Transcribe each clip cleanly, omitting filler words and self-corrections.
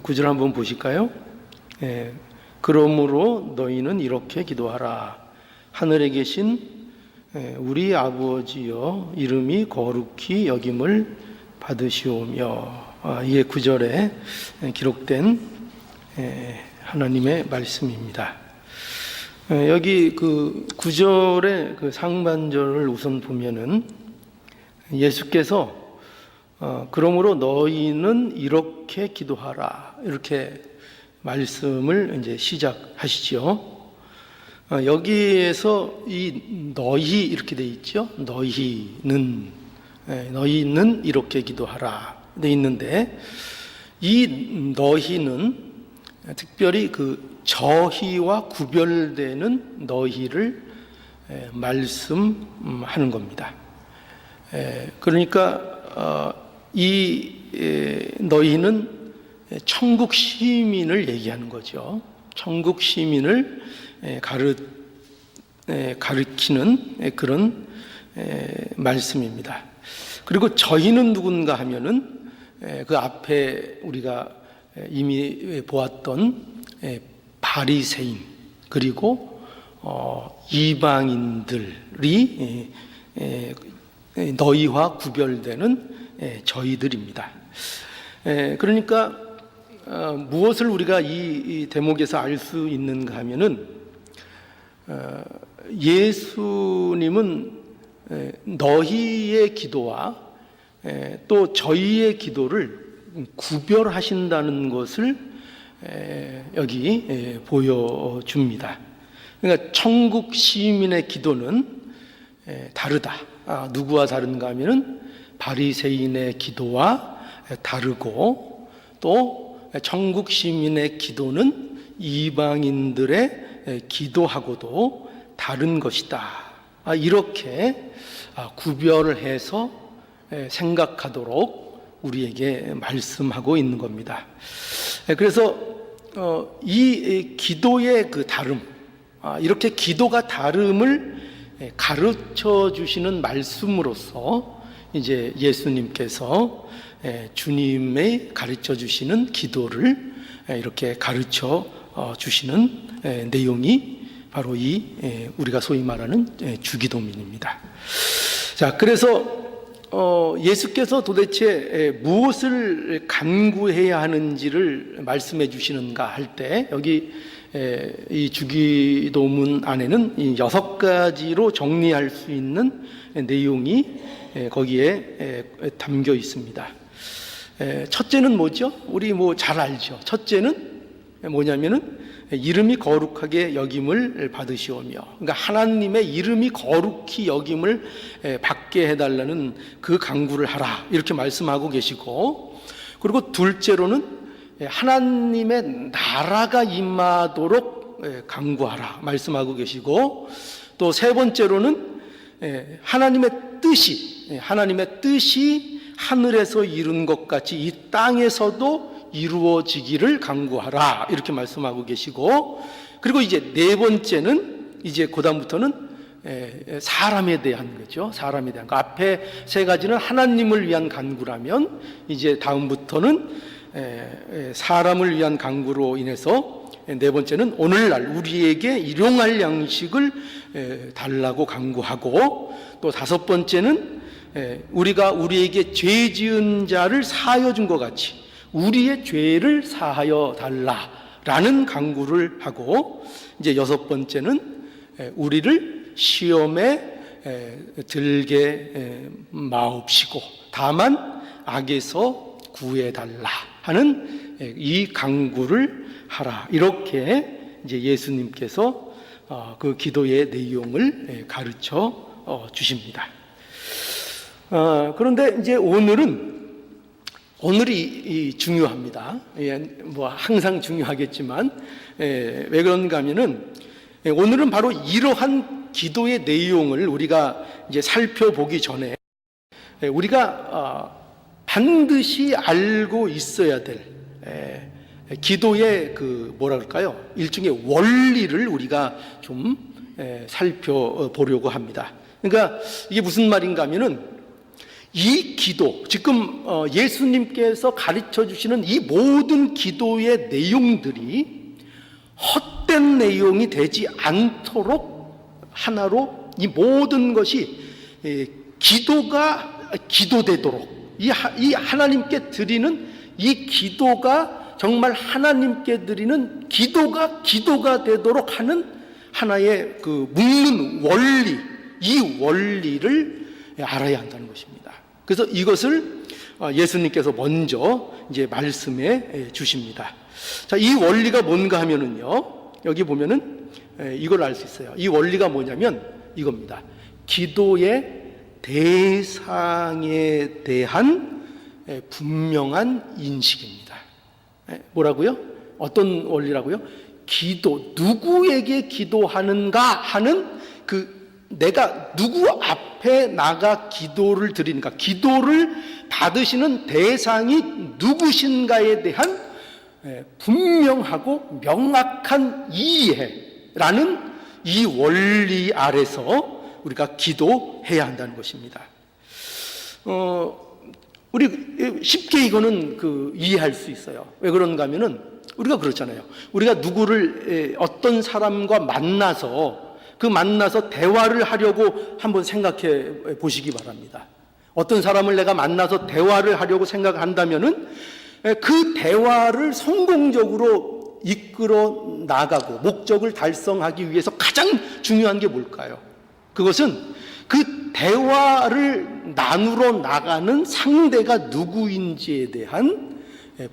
구절 한번 보실까요? 그러므로 너희는 이렇게 기도하라. 하늘에 계신 우리 아버지여, 이름이 거룩히 여김을 받으시오며. 이게 구절에 기록된 하나님의 말씀입니다. 여기 그 구절의 그 상반절을 우선 보면은 예수께서 그러므로 너희는 이렇게 기도하라, 이렇게 말씀을 이제 시작하시죠. 여기에서 이 너희 이렇게 돼 있죠. 너희는 이렇게 기도하라 돼 있는데, 이 너희는 특별히 그 저희와 구별되는 너희를 말씀하는 겁니다. 그러니까 이 너희는 천국 시민을 얘기하는 거죠. 천국 시민을 가르치는 그런 말씀입니다. 그리고 저희는 누군가 하면은 그 앞에 우리가 이미 보았던 바리새인, 그리고 이방인들이 너희와 구별되는 저희들입니다. 그러니까 무엇을 우리가 이 대목에서 알 수 있는가 하면은, 예수님은 너희의 기도와 또 저희의 기도를 구별하신다는 것을 여기 보여줍니다. 그러니까 천국 시민의 기도는 다르다. 누구와 다른가 하면은 바리새인의 기도와 다르고, 또 천국 시민의 기도는 이방인들의 기도하고도 다른 것이다. 이렇게 구별을 해서 생각하도록 우리에게 말씀하고 있는 겁니다. 그래서 이 기도의 그 다름, 이렇게 기도가 다름을 가르쳐 주시는 말씀으로서 이제 예수님께서 주님의 가르쳐 주시는 기도를 이렇게 가르쳐 주시는 내용이 바로 이 우리가 소위 말하는 주기도문입니다. 자, 그래서 예수께서 도대체 무엇을 간구해야 하는지를 말씀해 주시는가 할 때, 여기 이 주기도문 안에는 이 6가지로 정리할 수 있는 내용이 거기에 담겨 있습니다. 첫째는 뭐죠? 우리 잘 알죠. 첫째는 뭐냐면은 이름이 거룩하게 여김을 받으시오며, 그러니까 하나님의 이름이 거룩히 여김을 받게 해달라는 그 간구를 하라, 이렇게 말씀하고 계시고, 그리고 둘째로는 하나님의 나라가 임하도록 간구하라 말씀하고 계시고, 또 세 번째로는 하나님의 뜻이 하늘에서 이룬 것 같이 이 땅에서도 이루어지기를 간구하라, 이렇게 말씀하고 계시고, 그리고 이제 네 번째는 이제 그다음부터는 사람에 대한 거죠. 사람에 대한 거. 앞에 세 가지는 하나님을 위한 간구라면, 이제 다음부터는 사람을 위한 간구로 인해서 네 번째는 오늘날 우리에게 일용할 양식을 달라고 간구하고, 또 다섯 번째는 우리가 우리에게 죄 지은 자를 사하여 준 것 같이 우리의 죄를 사하여 달라라는 간구를 하고, 이제 여섯 번째는 우리를 시험에 들게 마옵시고 다만 악에서 구해달라 하는 이 간구를 하라, 이렇게 이제 예수님께서 그 기도의 내용을 가르쳐 주십니다. 그런데 이제 오늘이 중요합니다. 항상 중요하겠지만, 왜 그런가 하면은 오늘은 바로 이러한 기도의 내용을 우리가 이제 살펴보기 전에 우리가 반드시 알고 있어야 될 기도의 그 뭐라 그럴까요? 일종의 원리를 우리가 좀 살펴보려고 합니다. 그러니까 이게 무슨 말인가 하면은, 이 기도, 지금 예수님께서 가르쳐 주시는 이 모든 기도의 내용들이 헛된 내용이 되지 않도록 하나로 이 모든 것이 기도가 기도되도록, 이 하나님께 드리는 이 기도가 정말 하나님께 드리는 기도가 되도록 하는 하나의 그 묶는 원리, 이 원리를 알아야 한다는 것입니다. 그래서 이것을 예수님께서 먼저 이제 말씀해 주십니다. 자, 이 원리가 뭔가 하면은요, 여기 보면은 이걸 알 수 있어요. 이 원리가 뭐냐면 이겁니다. 기도의 대상에 대한 분명한 인식입니다. 뭐라고요? 어떤 원리라고요? 기도, 누구에게 기도하는가 하는 내가 누구 앞에 나가 기도를 드리는가, 기도를 받으시는 대상이 누구신가에 대한 분명하고 명확한 이해라는 이 원리 아래서 우리가 기도해야 한다는 것입니다. 우리 쉽게 이거는 이해할 수 있어요. 왜 그런가 하면은 우리가 그렇잖아요. 우리가 누구를 어떤 사람과 만나서 대화를 하려고 한번 생각해 보시기 바랍니다. 어떤 사람을 내가 만나서 대화를 하려고 생각한다면은 그 대화를 성공적으로 이끌어 나가고 목적을 달성하기 위해서 가장 중요한 게 뭘까요? 그것은 그 대화를 나누러 나가는 상대가 누구인지에 대한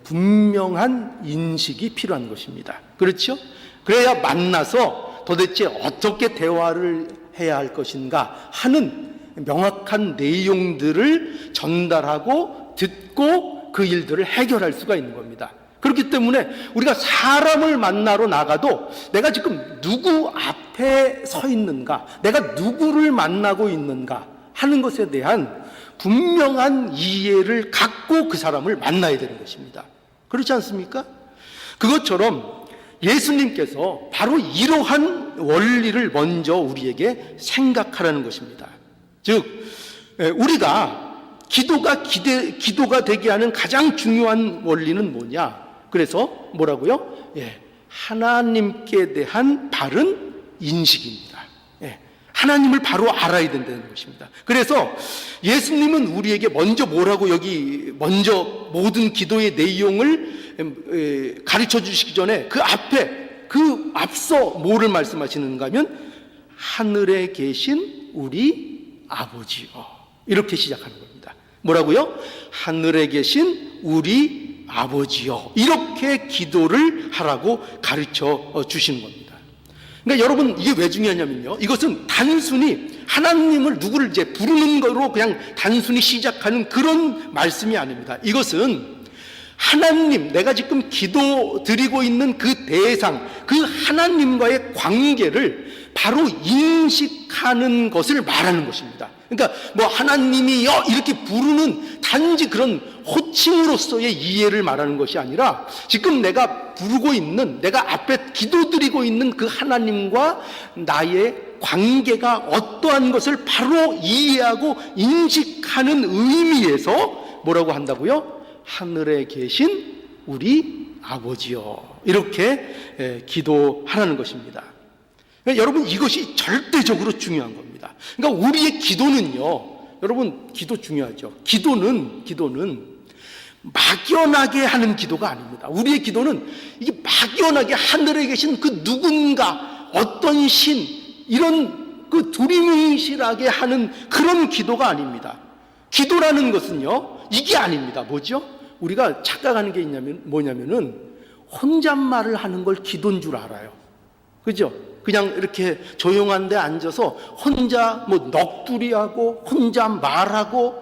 분명한 인식이 필요한 것입니다. 그렇죠? 그래야 만나서 도대체 어떻게 대화를 해야 할 것인가 하는 명확한 내용들을 전달하고 듣고 그 일들을 해결할 수가 있는 겁니다. 그렇기 때문에 우리가 사람을 만나러 나가도 내가 지금 누구 앞에 서 있는가, 내가 누구를 만나고 있는가 하는 것에 대한 분명한 이해를 갖고 그 사람을 만나야 되는 것입니다. 그렇지 않습니까? 그것처럼 예수님께서 바로 이러한 원리를 먼저 우리에게 생각하라는 것입니다. 즉, 우리가 기도가 되게 하는 가장 중요한 원리는 뭐냐? 그래서 뭐라고요? 하나님께 대한 바른 인식입니다. 하나님을 바로 알아야 된다는 것입니다. 그래서 예수님은 우리에게 먼저 뭐라고 먼저 모든 기도의 내용을 가르쳐 주시기 전에 앞서 뭐를 말씀하시는가 하면 하늘에 계신 우리 아버지요. 이렇게 시작하는 겁니다. 뭐라고요? 하늘에 계신 우리 아버지요. 이렇게 기도를 하라고 가르쳐 주시는 겁니다. 그러니까 여러분, 이게 왜 중요하냐면요, 이것은 단순히 하나님을 누구를 이제 부르는 거로 그냥 단순히 시작하는 그런 말씀이 아닙니다. 이것은 하나님, 내가 지금 기도 드리고 있는 그 대상, 그 하나님과의 관계를 바로 인식하는 것을 말하는 것입니다. 그러니까 뭐 하나님이여 이렇게 부르는 단지 그런 호칭으로서의 이해를 말하는 것이 아니라 지금 내가 부르고 있는, 내가 앞에 기도드리고 있는 그 하나님과 나의 관계가 어떠한 것을 바로 이해하고 인식하는 의미에서 뭐라고 한다고요? 하늘에 계신 우리 아버지요. 이렇게 기도하라는 것입니다. 여러분, 이것이 절대적으로 중요한 겁니다. 그러니까 우리의 기도는요, 여러분, 기도 중요하죠. 기도는 막연하게 하는 기도가 아닙니다. 우리의 기도는 이게 막연하게 하늘에 계신 그 누군가, 어떤 신, 이런 두리뭉실하게 하는 그런 기도가 아닙니다. 기도라는 것은요, 이게 아닙니다. 뭐죠? 우리가 착각하는 게 뭐냐면은 혼잣말을 하는 걸 기도인 줄 알아요. 그죠? 그냥 이렇게 조용한 데 앉아서 혼자 넋두리하고 혼자 말하고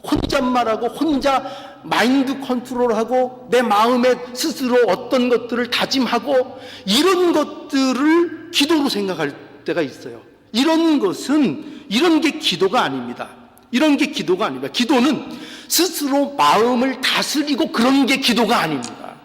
혼잣말하고 혼자 마인드 컨트롤하고 내 마음에 스스로 어떤 것들을 다짐하고 이런 것들을 기도로 생각할 때가 있어요. 이런 게 기도가 아닙니다. 이런 게 기도가 아닙니다. 기도는 스스로 마음을 다스리고 그런 게 기도가 아닙니다.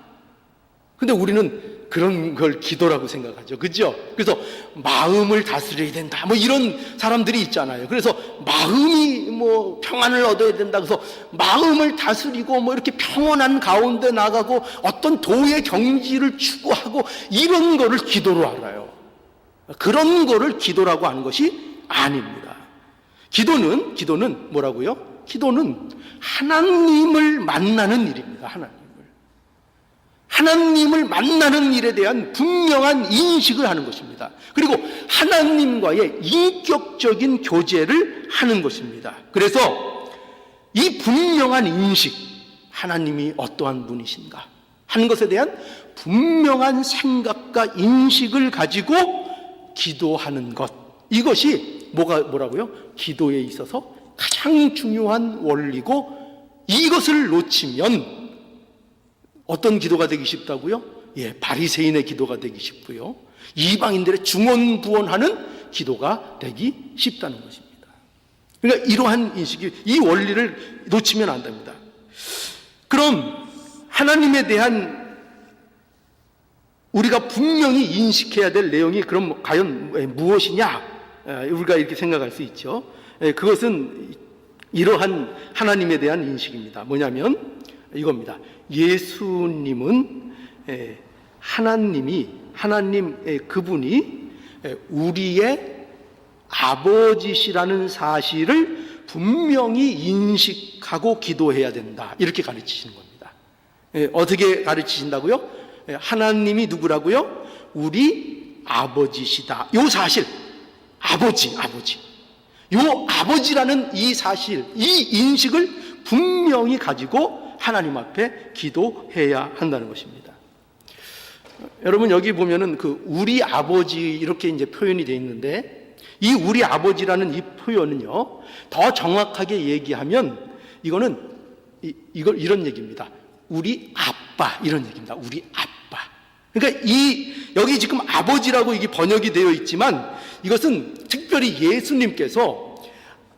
근데 우리는 그런 걸 기도라고 생각하죠. 그죠? 그래서 마음을 다스려야 된다. 뭐 이런 사람들이 있잖아요. 그래서 마음이 뭐 평안을 얻어야 된다. 그래서 마음을 다스리고 뭐 이렇게 평온한 가운데 나가고 어떤 도의 경지를 추구하고 이런 거를 기도로 알아요. 그런 거를 기도라고 하는 것이 아닙니다. 기도는 뭐라고요? 기도는 하나님을 만나는 일입니다. 하나님을 만나는 일에 대한 분명한 인식을 하는 것입니다. 그리고 하나님과의 인격적인 교제를 하는 것입니다. 그래서 이 분명한 인식, 하나님이 어떠한 분이신가 하는 것에 대한 분명한 생각과 인식을 가지고 기도하는 것, 이것이 뭐라고요? 기도에 있어서 가장 중요한 원리고, 이것을 놓치면 어떤 기도가 되기 쉽다고요? 바리새인의 기도가 되기 쉽고요, 이방인들의 중언부언하는 기도가 되기 쉽다는 것입니다. 그러니까 이러한 인식이, 이 원리를 놓치면 안 됩니다. 그럼 하나님에 대한 우리가 분명히 인식해야 될 내용이 그럼 과연 무엇이냐? 우리가 이렇게 생각할 수 있죠. 그것은 이러한 하나님에 대한 인식입니다. 뭐냐면 이겁니다. 예수님은 하나님 그분이 우리의 아버지시라는 사실을 분명히 인식하고 기도해야 된다, 이렇게 가르치시는 겁니다. 어떻게 가르치신다고요? 하나님이 누구라고요? 우리 아버지시다. 요 사실, 아버지. 요 아버지라는 이 사실, 이 인식을 분명히 가지고 하나님 앞에 기도해야 한다는 것입니다. 여러분, 여기 보면은 그 우리 아버지 이렇게 이제 표현이 되어 있는데, 이 우리 아버지라는 이 표현은요, 더 정확하게 얘기하면 이거는 이런 얘기입니다. 우리 아빠, 이런 얘기입니다. 우리 아빠. 그러니까 여기 지금 아버지라고 이게 번역이 되어 있지만, 이것은 특별히 예수님께서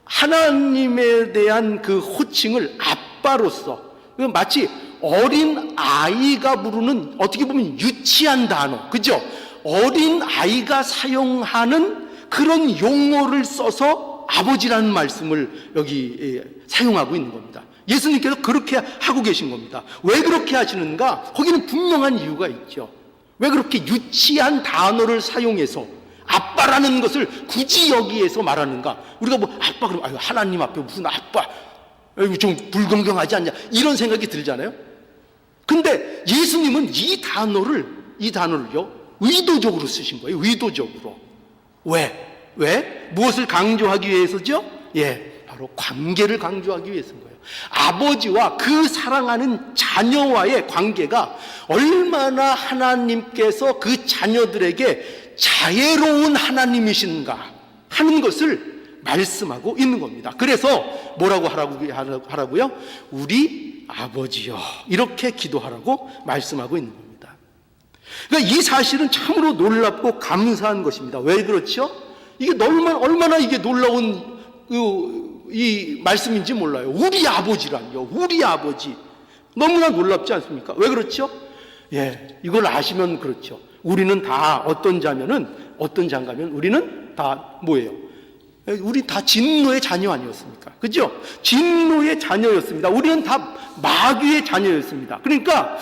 하나님에 대한 그 호칭을 아빠로서, 마치 어린 아이가 부르는, 어떻게 보면 유치한 단어, 그죠? 어린 아이가 사용하는 그런 용어를 써서 아버지라는 말씀을 여기 사용하고 있는 겁니다. 예수님께서 그렇게 하고 계신 겁니다. 왜 그렇게 하시는가? 거기는 분명한 이유가 있죠. 왜 그렇게 유치한 단어를 사용해서 아빠라는 것을 굳이 여기에서 말하는가? 우리가 뭐 아빠 그러면 하나님 앞에 무슨 아빠, 좀 불공평하지 않냐, 이런 생각이 들잖아요. 근데 예수님은 이 단어를요 의도적으로 쓰신 거예요. 의도적으로. 왜? 무엇을 강조하기 위해서죠? 바로 관계를 강조하기 위해서인 거예요. 아버지와 그 사랑하는 자녀와의 관계가 얼마나 하나님께서 그 자녀들에게 자애로운 하나님이신가 하는 것을 말씀하고 있는 겁니다. 그래서 뭐라고 하라고요? 우리 아버지요, 이렇게 기도하라고 말씀하고 있는 겁니다. 그러니까 이 사실은 참으로 놀랍고 감사한 것입니다. 왜 그렇죠? 이게 얼마나 이게 놀라운 이 말씀인지 몰라요. 우리 아버지란요. 우리 아버지. 너무나 놀랍지 않습니까? 왜 그렇죠? 이걸 아시면 그렇죠. 우리는 다 어떤 자인가면 우리는 다 뭐예요? 우리 다 진노의 자녀 아니었습니까? 그죠? 진노의 자녀였습니다. 우리는 다 마귀의 자녀였습니다. 그러니까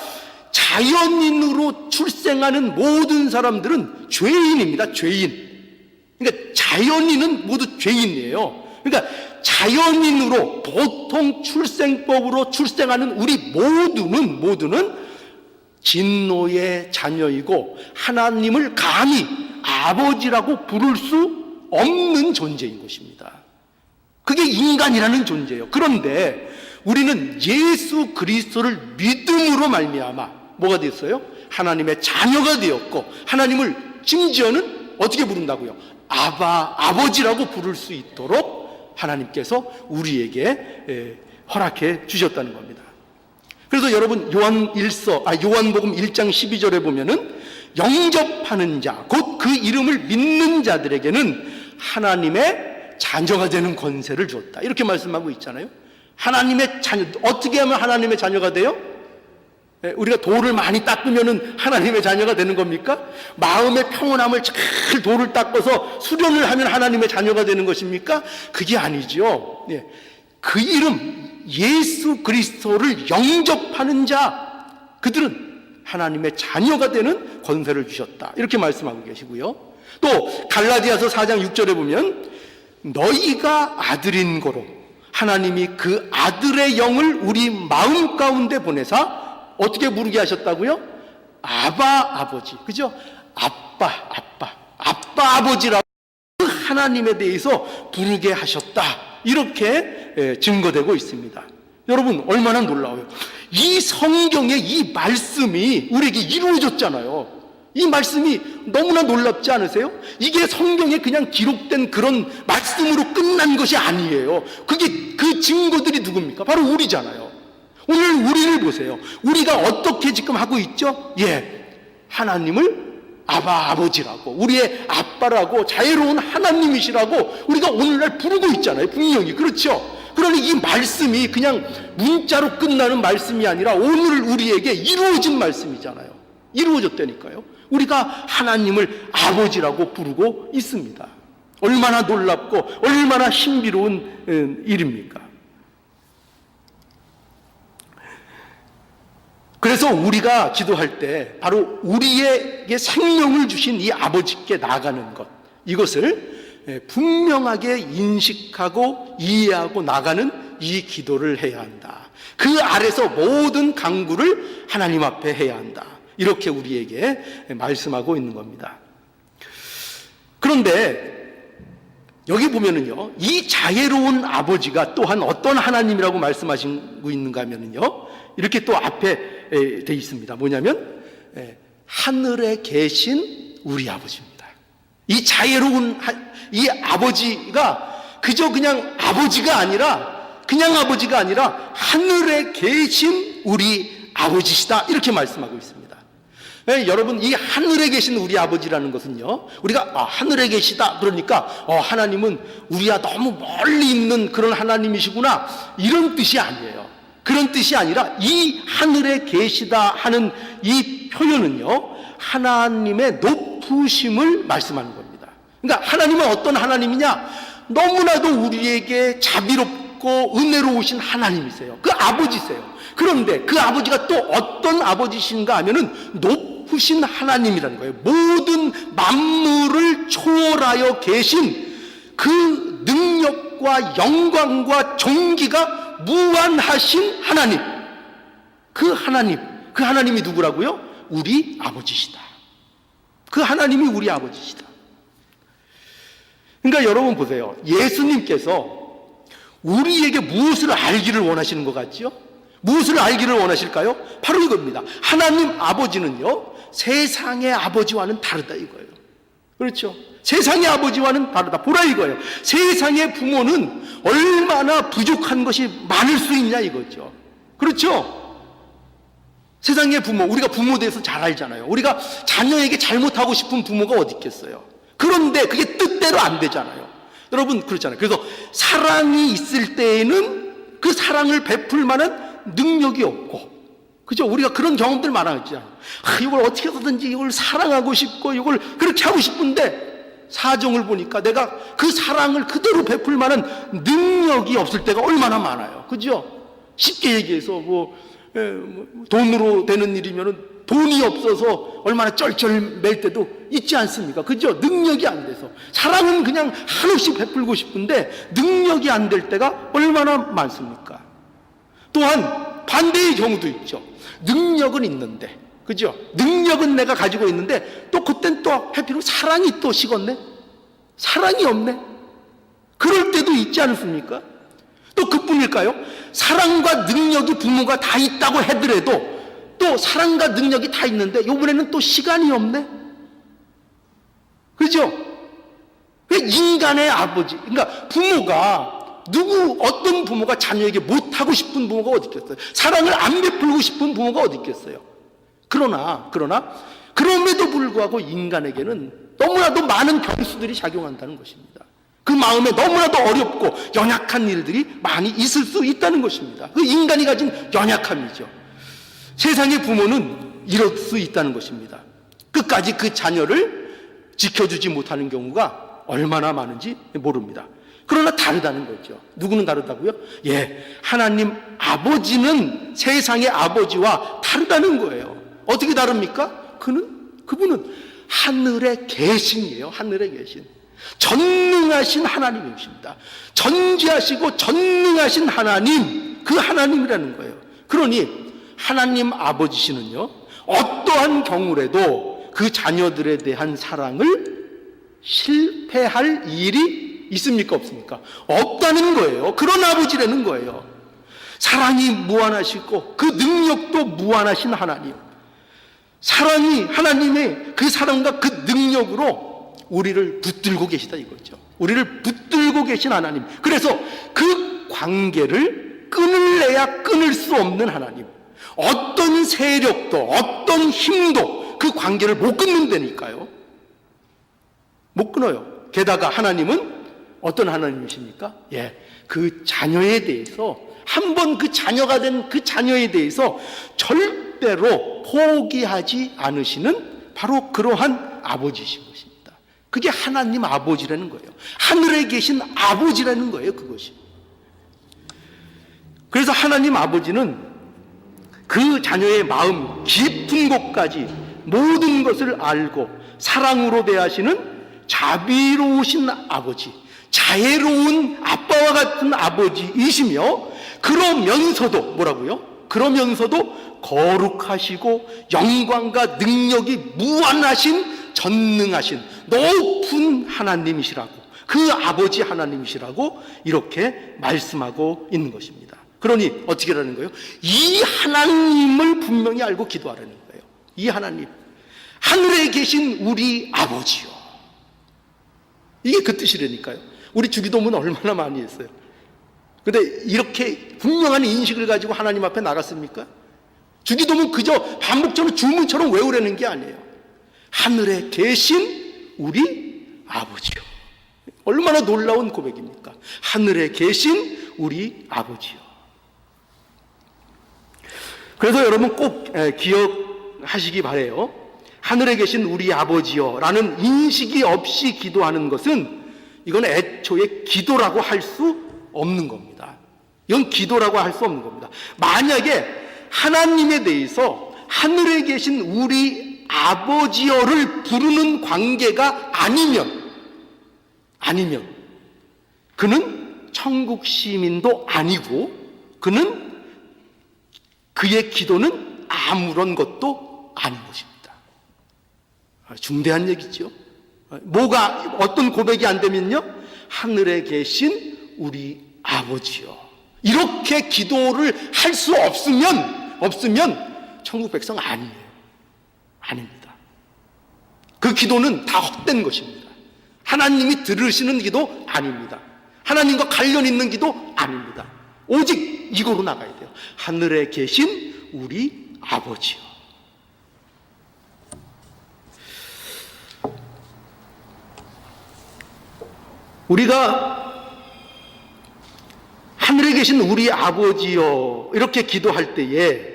자연인으로 출생하는 모든 사람들은 죄인입니다. 죄인. 그러니까 자연인은 모두 죄인이에요. 그러니까 자연인으로 보통 출생법으로 출생하는 우리 모두는 진노의 자녀이고 하나님을 감히 아버지라고 부를 수 없는 존재인 것입니다. 그게 인간이라는 존재예요. 그런데 우리는 예수 그리스도를 믿음으로 말미암아 뭐가 됐어요? 하나님의 자녀가 되었고, 하나님을 심지어는 어떻게 부른다고요? 아버지라고 부를 수 있도록 하나님께서 우리에게 허락해 주셨다는 겁니다. 그래서 여러분 요한복음 1장 12절에 보면은 영접하는 자, 곧 그 이름을 믿는 자들에게는 하나님의 자녀가 되는 권세를 줬다, 이렇게 말씀하고 있잖아요. 하나님의 자녀, 어떻게 하면 하나님의 자녀가 돼요? 우리가 돌을 많이 닦으면 하나님의 자녀가 되는 겁니까? 마음의 평온함을 잘 돌을 닦아서 수련을 하면 하나님의 자녀가 되는 것입니까? 그게 아니죠. 그 이름 예수 그리스도를 영접하는 자, 그들은 하나님의 자녀가 되는 권세를 주셨다, 이렇게 말씀하고 계시고요. 또 갈라디아서 4장 6절에 보면 너희가 아들인 고로 하나님이 그 아들의 영을 우리 마음 가운데 보내사 어떻게 부르게 하셨다고요? 아바 아버지, 그죠? 아빠 아버지라고 하나님에 대해서 부르게 하셨다, 이렇게 증거되고 있습니다. 여러분, 얼마나 놀라워요. 이 성경의 이 말씀이 우리에게 이루어졌잖아요. 이 말씀이 너무나 놀랍지 않으세요? 이게 성경에 그냥 기록된 그런 말씀으로 끝난 것이 아니에요. 그 증거들이 누굽니까? 바로 우리잖아요. 오늘 우리를 보세요. 우리가 어떻게 지금 하고 있죠? 하나님을 아버지라고, 우리의 아빠라고, 자애로운 하나님이시라고 우리가 오늘날 부르고 있잖아요. 분명히. 그렇죠? 그러니 이 말씀이 그냥 문자로 끝나는 말씀이 아니라 오늘 우리에게 이루어진 말씀이잖아요. 이루어졌다니까요. 우리가 하나님을 아버지라고 부르고 있습니다. 얼마나 놀랍고 얼마나 신비로운 일입니까? 그래서 우리가 기도할 때 바로 우리에게 생명을 주신 이 아버지께 나가는 것, 이것을 분명하게 인식하고 이해하고 나가는 이 기도를 해야 한다. 그 아래서 모든 간구를 하나님 앞에 해야 한다, 이렇게 우리에게 말씀하고 있는 겁니다. 그런데 여기 보면은요, 이 자애로운 아버지가 또한 어떤 하나님이라고 말씀하시고 있는가 하면은요, 이렇게 또 앞에 돼 있습니다. 뭐냐면 하늘에 계신 우리 아버지입니다. 이 자애로운 이 아버지가 그저 그냥 아버지가 아니라 하늘에 계신 우리 아버지시다, 이렇게 말씀하고 있습니다. 여러분, 이 하늘에 계신 우리 아버지라는 것은요, 우리가 하늘에 계시다 그러니까 하나님은 우리와 너무 멀리 있는 그런 하나님이시구나, 이런 뜻이 아니에요. 그런 뜻이 아니라 이 하늘에 계시다 하는 이 표현은요, 하나님의 높으심을 말씀하는 겁니다. 그러니까 하나님은 어떤 하나님이냐? 너무나도 우리에게 자비롭고 은혜로우신 하나님이세요. 그 아버지세요. 그런데 그 아버지가 또 어떤 아버지신가 하면은 높으신 하나님이라는 거예요. 모든 만물을 초월하여 계신 그 능력과 영광과 존귀가 무한하신 하나님, 그 하나님이 누구라고요? 우리 아버지시다. 그 하나님이 우리 아버지시다. 그러니까 여러분 보세요. 예수님께서 우리에게 무엇을 알기를 원하시는 것 같죠? 무엇을 알기를 원하실까요? 바로 이겁니다. 하나님 아버지는요, 세상의 아버지와는 다르다, 이거예요. 그렇죠? 세상의 아버지와는 다르다, 보라, 이거예요. 세상의 부모는 얼마나 부족한 것이 많을 수 있냐, 이거죠. 그렇죠? 세상의 부모, 우리가 부모에 대해서 잘 알잖아요. 우리가 자녀에게 잘못하고 싶은 부모가 어디 있겠어요? 그런데 그게 뜻대로 안 되잖아요. 여러분, 그렇잖아요. 그래서 사랑이 있을 때에는 그 사랑을 베풀 만한 능력이 없고, 그죠? 우리가 그런 경험들 많았잖아요. 이걸 어떻게 하든지 이걸 사랑하고 싶고 이걸 그렇게 하고 싶은데 사정을 보니까 내가 그 사랑을 그대로 베풀 만한 능력이 없을 때가 얼마나 많아요. 그죠? 쉽게 얘기해서 돈으로 되는 일이면은 돈이 없어서 얼마나 쩔쩔맬 때도 있지 않습니까? 그죠? 능력이 안 돼서. 사랑은 그냥 한없이 베풀고 싶은데 능력이 안 될 때가 얼마나 많습니까? 또한 반대의 경우도 있죠. 능력은 있는데, 그죠? 능력은 내가 가지고 있는데 또 그땐 또 해피로 사랑이 또 식었네? 사랑이 없네? 그럴 때도 있지 않습니까? 또 그뿐일까요? 사랑과 능력이 부모가 다 있다고 하더라도 또 사랑과 능력이 다 있는데 이번에는 또 시간이 없네? 그죠? 인간의 아버지, 그러니까 부모가 어떤 부모가 자녀에게 못하고 싶은 부모가 어디 있겠어요? 사랑을 안 베풀고 싶은 부모가 어디 있겠어요? 그럼에도 불구하고 인간에게는 너무나도 많은 변수들이 작용한다는 것입니다. 그 마음에 너무나도 어렵고 연약한 일들이 많이 있을 수 있다는 것입니다. 그 인간이 가진 연약함이죠. 세상의 부모는 이럴 수 있다는 것입니다. 끝까지 그 자녀를 지켜주지 못하는 경우가 얼마나 많은지 모릅니다. 그러나 다르다는 거죠. 누구는 다르다고요? 하나님 아버지는 세상의 아버지와 다르다는 거예요. 어떻게 다릅니까? 그분은 하늘에 계신이에요. 하늘에 계신 전능하신 하나님이십니다. 전지하시고 전능하신 하나님, 그 하나님이라는 거예요. 그러니 하나님 아버지시는요, 어떠한 경우라도 그 자녀들에 대한 사랑을 실패할 일이 있습니까? 없습니까? 없다는 거예요. 그런 아버지라는 거예요. 사랑이 무한하시고 그 능력도 무한하신 하나님, 사랑이 하나님의 그 사랑과 그 능력으로 우리를 붙들고 계시다 이거죠. 우리를 붙들고 계신 하나님. 그래서 그 관계를 끊을래야 끊을 수 없는 하나님. 어떤 세력도 어떤 힘도 그 관계를 못 끊는다니까요. 못 끊어요. 게다가 하나님은 어떤 하나님이십니까? 그 자녀에 대해서, 한번 그 자녀가 된 그 자녀에 대해서 절대로 포기하지 않으시는 바로 그러한 아버지이신 것입니다. 그게 하나님 아버지라는 거예요. 하늘에 계신 아버지라는 거예요, 그것이. 그래서 하나님 아버지는 그 자녀의 마음 깊은 곳까지 모든 것을 알고 사랑으로 대하시는 자비로우신 아버지, 자애로운 아빠와 같은 아버지이시며, 그러면서도 뭐라고요? 그러면서도 거룩하시고 영광과 능력이 무한하신 전능하신 높은 하나님이시라고, 그 아버지 하나님이시라고 이렇게 말씀하고 있는 것입니다. 그러니 어떻게 하라는 거예요? 이 하나님을 분명히 알고 기도하라는 거예요. 이 하나님, 하늘에 계신 우리 아버지요. 이게 그 뜻이라니까요. 우리 주기도문 얼마나 많이 했어요. 근데 이렇게 분명한 인식을 가지고 하나님 앞에 나갔습니까? 주기도문 그저 반복적으로 주문처럼 외우려는 게 아니에요. 하늘에 계신 우리 아버지요. 얼마나 놀라운 고백입니까? 하늘에 계신 우리 아버지요. 그래서 여러분 꼭 기억하시기 바라요. 하늘에 계신 우리 아버지요 라는 인식이 없이 기도하는 것은, 이건 애초에 기도라고 할 수 없는 겁니다. 이건 기도라고 할 수 없는 겁니다. 만약에 하나님에 대해서 하늘에 계신 우리 아버지여를 부르는 관계가 아니면 그는 천국 시민도 아니고, 그의 기도는 아무런 것도 아닌 것입니다. 중대한 얘기죠. 어떤 고백이 안 되면요, 하늘에 계신 우리 아버지요, 이렇게 기도를 할 수 없으면 천국 백성 아니에요. 아닙니다. 그 기도는 다 헛된 것입니다. 하나님이 들으시는 기도 아닙니다. 하나님과 관련 있는 기도 아닙니다. 오직 이거로 나가야 돼요. 하늘에 계신 우리 아버지요. 우리가 하늘에 계신 우리 아버지요 이렇게 기도할 때에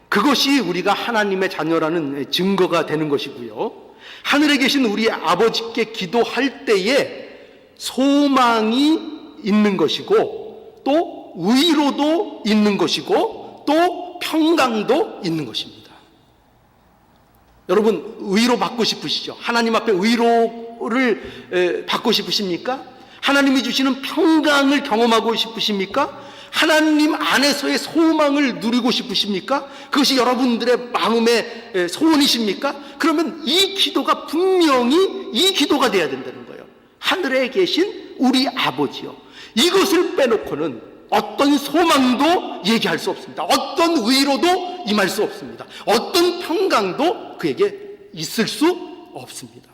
그것이 우리가 하나님의 자녀라는 증거가 되는 것이고요. 하늘에 계신 우리 아버지께 기도할 때에 소망이 있는 것이고, 또 의로도 있는 것이고, 또 평강도 있는 것입니다. 여러분, 의로 받고 싶으시죠? 하나님 앞에 의로를 받고 싶으십니까? 하나님이 주시는 평강을 경험하고 싶으십니까? 하나님 안에서의 소망을 누리고 싶으십니까? 그것이 여러분들의 마음의 소원이십니까? 그러면 이 기도가 분명히 이 기도가 돼야 된다는 거예요. 하늘에 계신 우리 아버지요. 이것을 빼놓고는 어떤 소망도 얘기할 수 없습니다. 어떤 의로도 임할 수 없습니다. 어떤 평강도 그에게 있을 수 없습니다.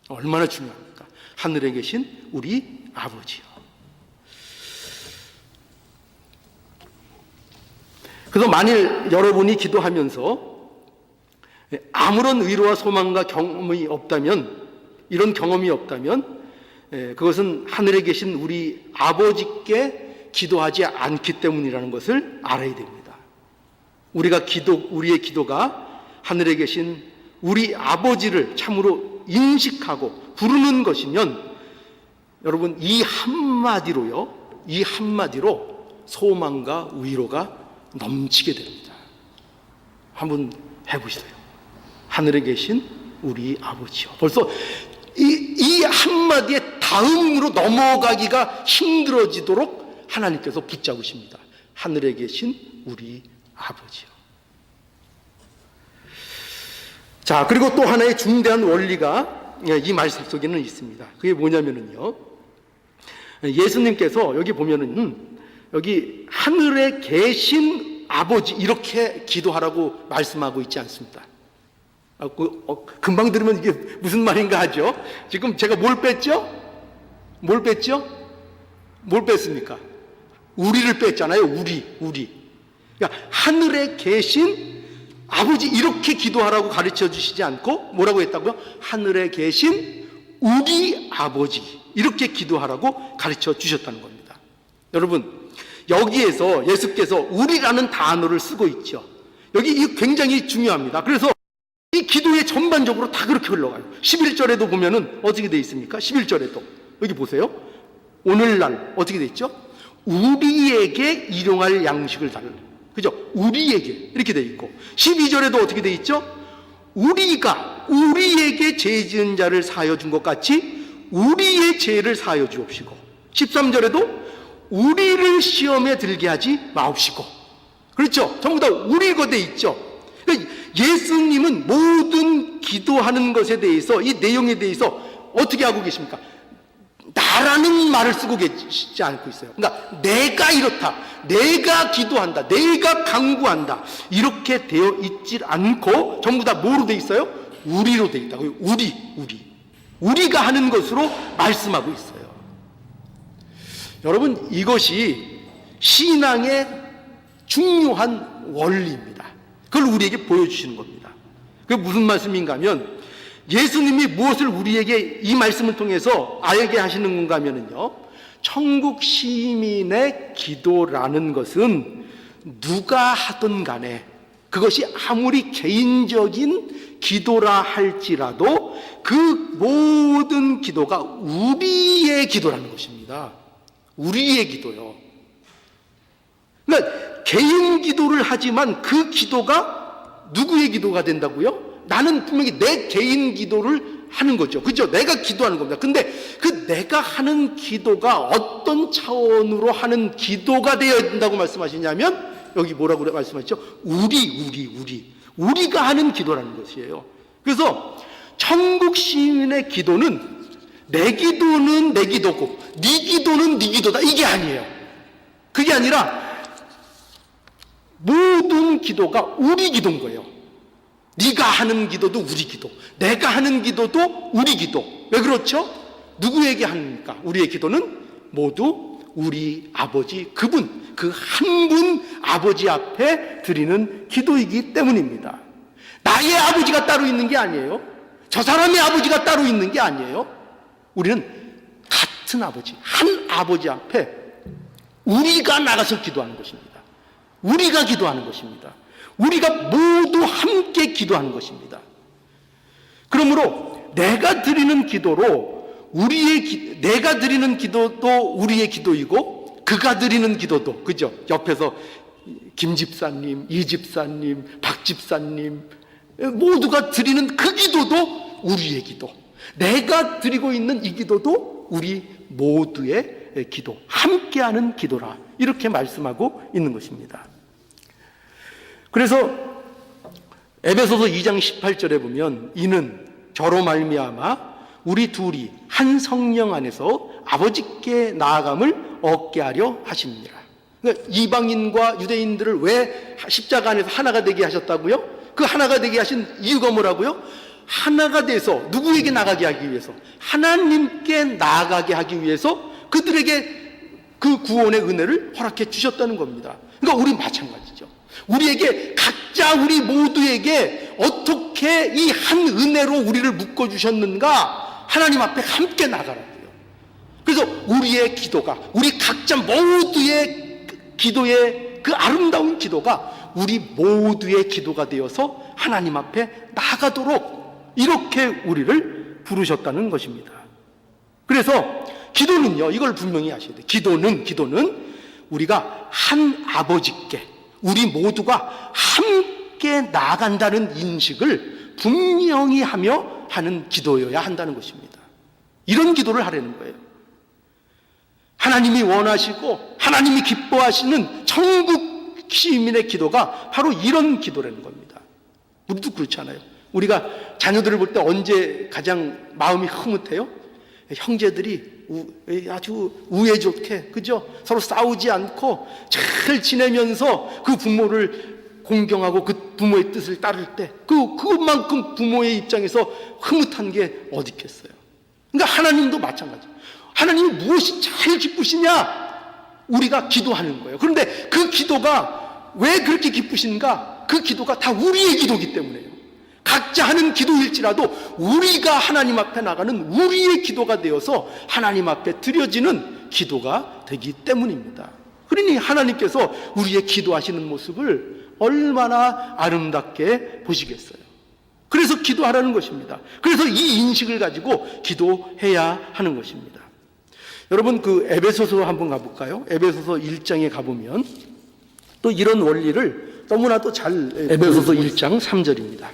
얼마나 중요합니까? 하늘에 계신 우리 아버지요. 그래서 만일 여러분이 기도하면서 아무런 의로와 소망과 경험이 없다면, 이런 경험이 없다면 그것은 하늘에 계신 우리 아버지께 기도하지 않기 때문이라는 것을 알아야 됩니다. 우리의 기도가 하늘에 계신 우리 아버지를 참으로 인식하고 부르는 것이면 여러분 이 한마디로 소망과 위로가 넘치게 됩니다. 한번 해보시세요. 하늘에 계신 우리 아버지요. 벌써 이 한마디의 다음으로 넘어가기가 힘들어지도록 하나님께서 붙잡으십니다. 하늘에 계신 우리 아버지요. 자, 그리고 또 하나의 중대한 원리가 이 말씀 속에는 있습니다. 그게 뭐냐면요, 예수님께서 여기 보면은 여기 하늘에 계신 아버지 이렇게 기도하라고 말씀하고 있지 않습니다. 금방 들으면 이게 무슨 말인가 하죠. 지금 제가 뭘 뺐죠? 뭘 뺐습니까? 우리를 뺐잖아요. 우리. 그러니까 하늘에 계신 아버지 이렇게 기도하라고 가르쳐 주시지 않고 뭐라고 했다고요? 하늘에 계신 우리 아버지 이렇게 기도하라고 가르쳐 주셨다는 겁니다. 여러분, 여기에서 예수께서 우리라는 단어를 쓰고 있죠. 여기 이거 굉장히 중요합니다. 그래서 이 기도에 전반적으로 다 그렇게 흘러가요. 11절에도 보면은 어떻게 돼 있습니까? 11절에도 여기 보세요. 오늘날 어떻게 돼 있죠? 우리에게 일용할 양식을 달라. 그죠? 우리에게 이렇게 돼 있고 12절에도 어떻게 돼 있죠? 우리가 우리에게 죄 지은 자를 사하여 준 것 같이 우리의 죄를 사하여 주옵시고 13절에도 우리를 시험에 들게 하지 마옵시고. 그렇죠? 전부 다 우리가 돼 있죠. 그러니까 예수님은 모든 기도하는 것에 대해서 이 내용에 대해서 어떻게 하고 계십니까? 나라는 말을 쓰고 계시지 않고 있어요. 그러니까 내가 이렇다, 내가 기도한다, 내가 강구한다 이렇게 되어 있질 않고 전부 다 뭐로 돼 있어요? 우리로 돼 있다고요. 우리가 하는 것으로 말씀하고 있어요. 여러분, 이것이 신앙의 중요한 원리입니다. 그걸 우리에게 보여주시는 겁니다. 그게 무슨 말씀인가 하면 예수님이 무엇을 우리에게 이 말씀을 통해서 알게 하시는 건가 하면요, 천국 시민의 기도라는 것은 누가 하든 간에 그것이 아무리 개인적인 기도라 할지라도 그 모든 기도가 우리의 기도라는 것입니다. 우리의 기도요. 그러니까 개인 기도를 하지만 그 기도가 누구의 기도가 된다고요? 나는 분명히 내 개인 기도를 하는 거죠. 그죠? 내가 기도하는 겁니다. 근데 그 내가 하는 기도가 어떤 차원으로 하는 기도가 되어야 된다고 말씀하시냐면 여기 뭐라고 말씀하셨죠? 우리가 하는 기도라는 것이에요. 그래서 천국 시민의 기도는 내 기도는 내 기도고 네 기도는 네 기도다 이게 아니에요. 그게 아니라 모든 기도가 우리 기도인 거예요. 네가 하는 기도도 우리 기도, 내가 하는 기도도 우리 기도. 왜 그렇죠? 누구에게 합니까? 우리의 기도는 모두 우리 아버지, 그분, 그 한 분 아버지 앞에 드리는 기도이기 때문입니다. 나의 아버지가 따로 있는 게 아니에요. 저 사람의 아버지가 따로 있는 게 아니에요. 우리는 같은 아버지, 한 아버지 앞에 우리가 나가서 기도하는 것입니다. 우리가 기도하는 것입니다. 우리가 모두 함께 기도하는 것입니다. 그러므로 내가 드리는 기도로 내가 드리는 기도도 우리의 기도이고 그가 드리는 기도도, 그죠? 옆에서 김 집사님, 이 집사님, 박 집사님 모두가 드리는 그 기도도 우리의 기도, 내가 드리고 있는 이 기도도 우리 모두의 기도, 함께하는 기도라 이렇게 말씀하고 있는 것입니다. 그래서 에베소서 2장 18절에 보면 이는 저로 말미암아 우리 둘이 한 성령 안에서 아버지께 나아감을 얻게 하려 하십니다. 그러니까 이방인과 유대인들을 왜 십자가 안에서 하나가 되게 하셨다고요? 그 하나가 되게 하신 이유가 뭐라고요? 하나가 돼서 누구에게 나가게 하기 위해서, 하나님께 나아가게 하기 위해서 그들에게 그 구원의 은혜를 허락해 주셨다는 겁니다. 그러니까 우리 마찬가지죠. 우리에게 각자 우리 모두에게 어떻게 이 한 은혜로 우리를 묶어주셨는가 하나님 앞에 함께 나가라고요. 그래서 우리의 기도가, 우리 각자 모두의 기도의 그 아름다운 기도가 우리 모두의 기도가 되어서 하나님 앞에 나가도록 이렇게 우리를 부르셨다는 것입니다. 그래서 기도는요, 이걸 분명히 아셔야 돼요. 기도는 우리가 한 아버지께 우리 모두가 함께 나아간다는 인식을 분명히 하며 하는 기도여야 한다는 것입니다. 이런 기도를 하라는 거예요. 하나님이 원하시고 하나님이 기뻐하시는 천국 시민의 기도가 바로 이런 기도라는 겁니다. 우리도 그렇잖아요. 우리가 자녀들을 볼 때 언제 가장 마음이 흐뭇해요? 형제들이 아주 우애 좋게, 그죠? 서로 싸우지 않고 잘 지내면서 그 부모를 공경하고 그 부모의 뜻을 따를 때 그것만큼 부모의 입장에서 흐뭇한 게 어디 있겠어요? 그러니까 하나님도 마찬가지. 하나님이 무엇이 제일 기쁘시냐? 우리가 기도하는 거예요. 그런데 그 기도가 왜 그렇게 기쁘신가? 그 기도가 다 우리의 기도이기 때문에요. 각자 하는 기도일지라도 우리가 하나님 앞에 나가는 우리의 기도가 되어서 하나님 앞에 드려지는 기도가 되기 때문입니다. 그러니 하나님께서 우리의 기도하시는 모습을 얼마나 아름답게 보시겠어요. 그래서 기도하라는 것입니다. 그래서 이 인식을 가지고 기도해야 하는 것입니다. 여러분, 그 에베소서 한번 가볼까요? 에베소서 1장에 가보면 또 이런 원리를 너무나도 잘, 에베소서 1장 3절입니다.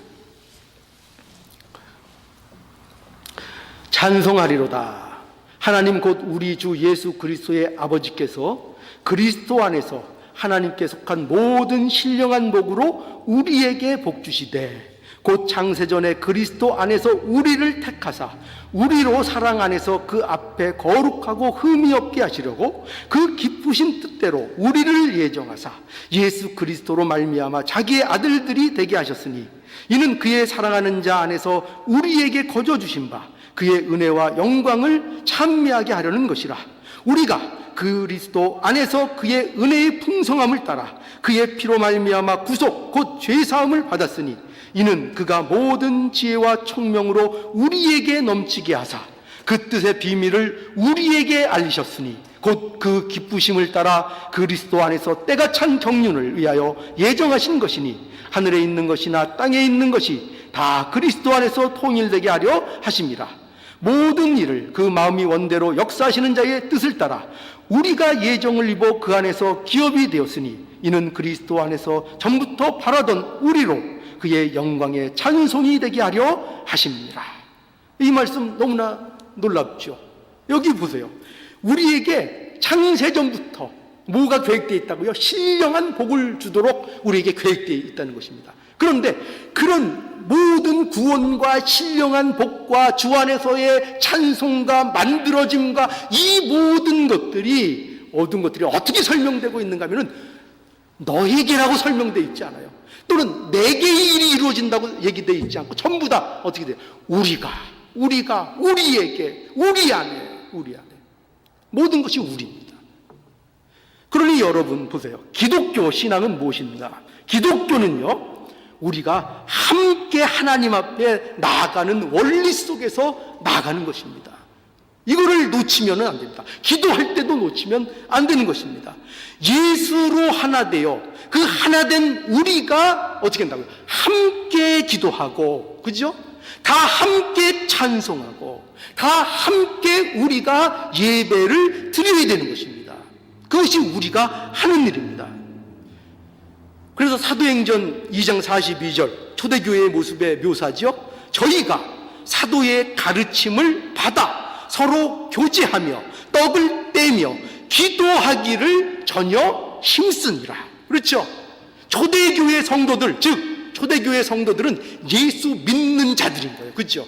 찬송하리로다. 하나님 곧 우리 주 예수 그리스도의 아버지께서 그리스도 안에서 하나님께 속한 모든 신령한 복으로 우리에게 복 주시되 곧 창세전에 그리스도 안에서 우리를 택하사 우리로 사랑 안에서 그 앞에 거룩하고 흠이 없게 하시려고 그 기쁘신 뜻대로 우리를 예정하사 예수 그리스도로 말미암아 자기의 아들들이 되게 하셨으니 이는 그의 사랑하는 자 안에서 우리에게 거저 주신 바 그의 은혜와 영광을 찬미하게 하려는 것이라. 우리가 그리스도 안에서 그의 은혜의 풍성함을 따라 그의 피로 말미암아 구속 곧 죄사함을 받았으니 이는 그가 모든 지혜와 총명으로 우리에게 넘치게 하사 그 뜻의 비밀을 우리에게 알리셨으니 곧 그 기쁘심을 따라 그리스도 안에서 때가 찬 경륜을 위하여 예정하신 것이니 하늘에 있는 것이나 땅에 있는 것이 다 그리스도 안에서 통일되게 하려 하심이라. 모든 일을 그 마음이 원대로 역사하시는 자의 뜻을 따라 우리가 예정을 입어 그 안에서 기업이 되었으니 이는 그리스도 안에서 전부터 바라던 우리로 그의 영광의 찬송이 되게 하려 하십니다. 이 말씀 너무나 놀랍죠. 여기 보세요. 우리에게 창세전부터 뭐가 계획되어 있다고요? 신령한 복을 주도록 우리에게 계획되어 있다는 것입니다. 그런데 그런 모든 구원과 신령한 복과 주 안에서의 찬송과 만들어짐과 이 모든 것들이 어떻게 설명되고 있는가 하면은 너에게라고 설명되어 있지 않아요. 또는 내게 일이 이루어진다고 얘기되어 있지 않고 전부 다 어떻게 돼요? 우리가 우리에게 우리 안에 모든 것이 우리입니다. 그러니 여러분 보세요. 기독교 신앙은 무엇인가? 기독교는요, 우리가 함께 하나님 앞에 나아가는 원리 속에서 나아가는 것입니다. 이거를 놓치면 안 됩니다. 기도할 때도 놓치면 안 되는 것입니다. 예수로 하나 되어 그 하나 된 우리가 어떻게 한다고요? 함께 기도하고, 그죠? 다 함께 찬송하고, 다 함께 우리가 예배를 드려야 되는 것입니다. 그것이 우리가 하는 일입니다. 그래서 사도행전 2장 42절 초대교회의 모습의 묘사죠. 저희가 사도의 가르침을 받아 서로 교제하며 떡을 떼며 기도하기를 전혀 힘쓰니라. 그렇죠? 초대교회 성도들, 즉 초대교회 성도들은 예수 믿는 자들인 거예요. 그렇죠?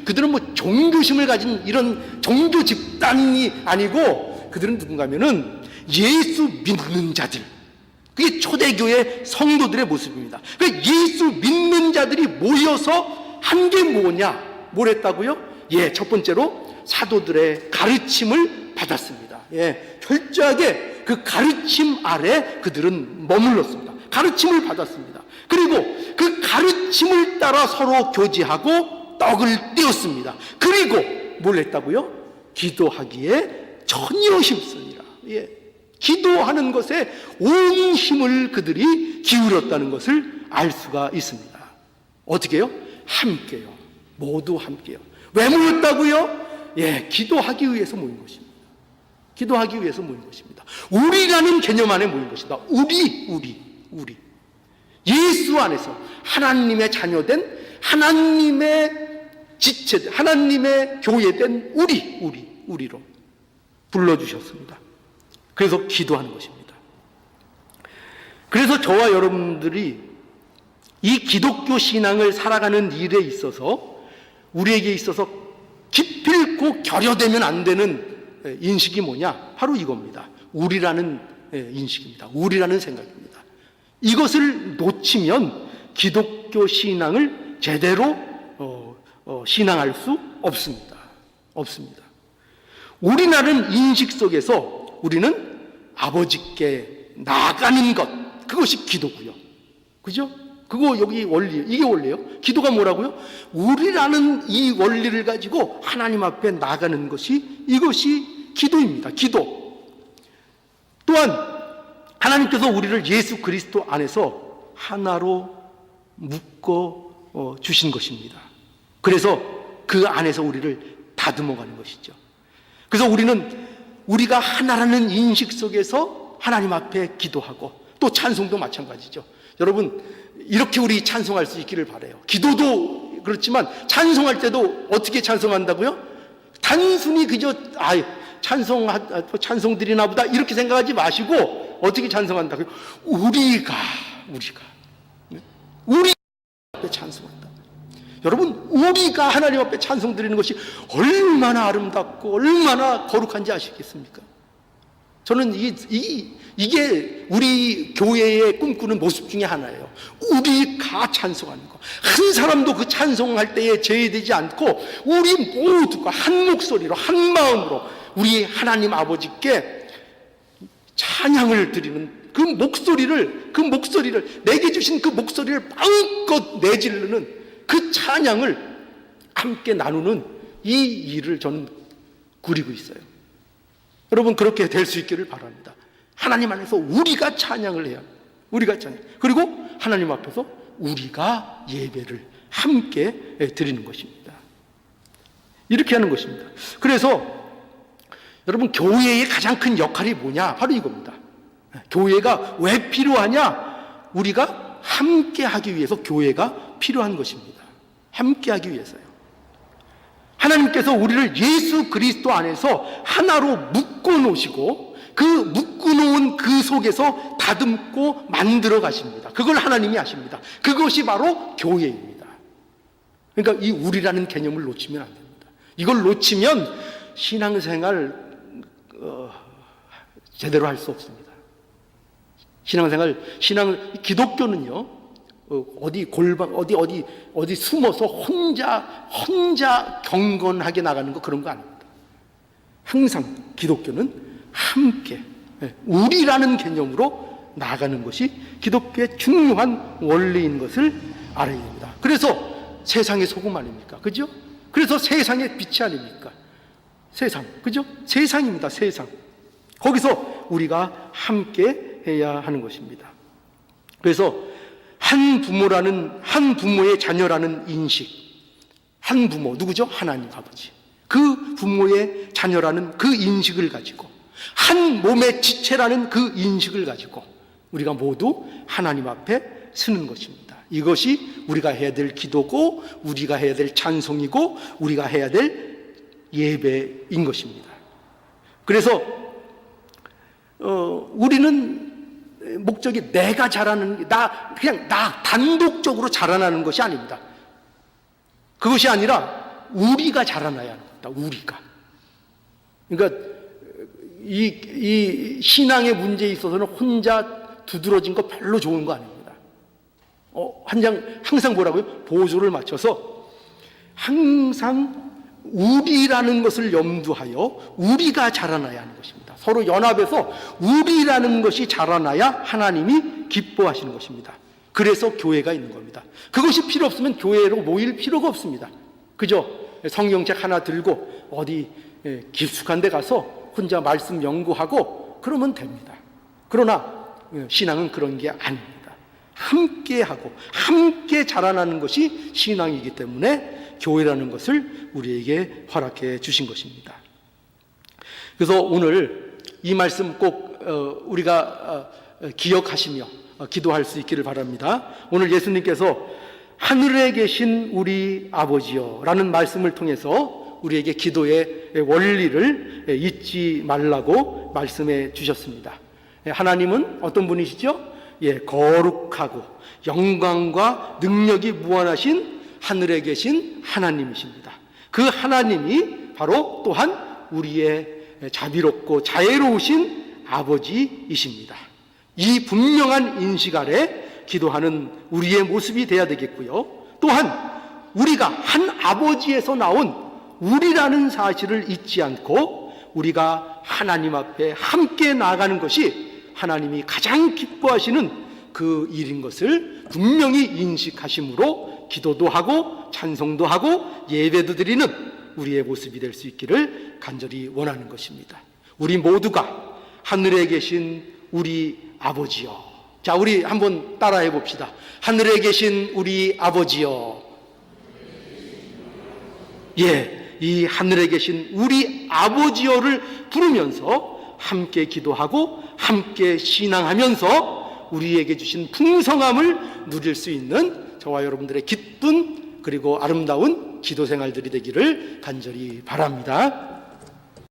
그들은 뭐 종교심을 가진 이런 종교 집단이 아니고 그들은 누군가 하면은 예수 믿는 자들, 그게 초대교회 성도들의 모습입니다. 그러니까 예수 믿는 자들이 모여서 한 게 뭐냐? 뭘 했다고요? 첫 번째로 사도들의 가르침을 받았습니다. 철저하게 그 가르침 아래 그들은 머물렀습니다. 가르침을 받았습니다. 그리고 그 가르침을 따라 서로 교제하고 떡을 떼었습니다. 그리고 뭘 했다고요? 기도하기에 전혀 힘쓰니라. 기도하는 것에 온 힘을 그들이 기울였다는 것을 알 수가 있습니다. 어떻게 해요? 함께요. 모두 함께요. 왜 모였다고요? 예, 기도하기 위해서 모인 것입니다. 기도하기 위해서 모인 것입니다. 우리라는 개념 안에 모인 것이다. 우리. 예수 안에서 하나님의 자녀된, 하나님의 지체, 하나님의 교회된 우리로 불러주셨습니다. 그래서 기도하는 것입니다. 그래서 저와 여러분들이 이 기독교 신앙을 살아가는 일에 있어서 우리에게 있어서 기필코 결여되면 안 되는 인식이 뭐냐? 바로 이겁니다. 우리라는 인식입니다. 우리라는 생각입니다. 이것을 놓치면 기독교 신앙을 제대로 신앙할 수 없습니다. 우리라는 인식 속에서 우리는 아버지께 나가는 것, 그것이 기도고요. 그죠? 그거 여기 원리, 이게 원리예요. 기도가 뭐라고요? 우리라는 이 원리를 가지고 하나님 앞에 나가는 것이, 이것이 기도입니다. 기도. 또한 하나님께서 우리를 예수 그리스도 안에서 하나로 묶어 주신 것입니다. 그래서 그 안에서 우리를 다듬어 가는 것이죠. 그래서 우리가 하나라는 인식 속에서 하나님 앞에 기도하고, 또 찬송도 마찬가지죠. 여러분, 이렇게 우리 찬송할 수 있기를 바라요. 기도도 그렇지만 찬송할 때도 어떻게 찬송한다고요? 단순히 그저 찬송 드리나 보다 이렇게 생각하지 마시고 어떻게 찬송한다고요? 우리 앞에 찬송한다. 여러분, 우리가 하나님 앞에 찬송 드리는 것이 얼마나 아름답고 얼마나 거룩한지 아시겠습니까? 저는 이게 우리 교회의 꿈꾸는 모습 중에 하나예요. 우리가 찬송하는 거. 한 사람도 그 찬송할 때에 제외되지 않고 우리 모두가 한 목소리로, 한 마음으로 우리 하나님 아버지께 찬양을 드리는 그 목소리를 내게 주신 그 목소리를 마음껏 내지르는 그 찬양을 함께 나누는 이 일을 저는 꾸리고 있어요. 여러분, 그렇게 될 수 있기를 바랍니다. 하나님 안에서 우리가 찬양을 해야, 그리고 하나님 앞에서 우리가 예배를 함께 드리는 것입니다. 이렇게 하는 것입니다. 그래서 여러분, 교회의 가장 큰 역할이 뭐냐? 바로 이겁니다. 교회가 왜 필요하냐? 우리가 함께 하기 위해서 교회가 필요한 것입니다. 함께 하기 위해서요. 하나님께서 우리를 예수 그리스도 안에서 하나로 묶어 놓으시고, 그 묶어 놓은 그 속에서 다듬고 만들어 가십니다. 그걸 하나님이 하십니다. 그것이 바로 교회입니다. 그러니까 이 우리라는 개념을 놓치면 안 됩니다. 이걸 놓치면 신앙생활 제대로 할 수 없습니다. 기독교는요, 어디 숨어서 혼자 경건하게 나가는 거, 그런 거 아닙니다. 항상 기독교는 함께, 우리라는 개념으로 나가는 것이 기독교의 중요한 원리인 것을 알아야 됩니다. 그래서 세상의 소금 아닙니까? 그죠? 그래서 세상의 빛이 아닙니까? 그죠? 세상입니다. 세상. 거기서 우리가 함께 해야 하는 것입니다. 그래서 한 부모의 자녀라는 인식, 한 부모, 누구죠? 하나님 아버지. 그 부모의 자녀라는 그 인식을 가지고, 한 몸의 지체라는 그 인식을 가지고 우리가 모두 하나님 앞에 서는 것입니다. 이것이 우리가 해야 될 기도고, 우리가 해야 될 찬송이고, 우리가 해야 될 예배인 것입니다. 그래서 우리는 목적이 내가 자라는, 그냥 나 단독적으로 자라나는 것이 아닙니다. 그것이 아니라 우리가 자라나야 합니다. 우리가. 그러니까 이 신앙의 문제에 있어서는 혼자 두드러진 거 별로 좋은 거 아닙니다. 항상 뭐라고요? 보조를 맞춰서 항상 우리라는 것을 염두하여 우리가 자라나야 하는 것입니다. 서로 연합해서 우리라는 것이 자라나야 하나님이 기뻐하시는 것입니다. 그래서 교회가 있는 겁니다. 그것이 필요 없으면 교회로 모일 필요가 없습니다. 그죠? 성경책 하나 들고 어디 깊숙한 데 가서 혼자 말씀 연구하고 그러면 됩니다. 그러나 신앙은 그런 게 아닙니다. 함께하고 함께 자라나는 것이 신앙이기 때문에 교회라는 것을 우리에게 허락해 주신 것입니다. 그래서 오늘 이 말씀 꼭 우리가 기억하시며 기도할 수 있기를 바랍니다. 오늘 예수님께서 하늘에 계신 우리 아버지여 라는 말씀을 통해서 우리에게 기도의 원리를 잊지 말라고 말씀해 주셨습니다. 하나님은 어떤 분이시죠? 거룩하고 영광과 능력이 무한하신 하늘에 계신 하나님이십니다. 그 하나님이 바로 또한 우리의 자비롭고 자애로우신 아버지이십니다. 이 분명한 인식 아래 기도하는 우리의 모습이 되어야 되겠고요. 또한 우리가 한 아버지에서 나온 우리라는 사실을 잊지 않고 우리가 하나님 앞에 함께 나아가는 것이 하나님이 가장 기뻐하시는 그 일인 것을 분명히 인식하심으로 기도도 하고 찬송도 하고 예배도 드리는 우리의 모습이 될 수 있기를 간절히 원하는 것입니다. 우리 모두가 하늘에 계신 우리 아버지여. 자, 우리 한번 따라해 봅시다. 하늘에 계신 우리 아버지여. 이 하늘에 계신 우리 아버지여를 부르면서 함께 기도하고 함께 신앙하면서 우리에게 주신 풍성함을 누릴 수 있는 저와 여러분들의 기쁜 그리고 아름다운 기도 생활들이 되기를 간절히 바랍니다.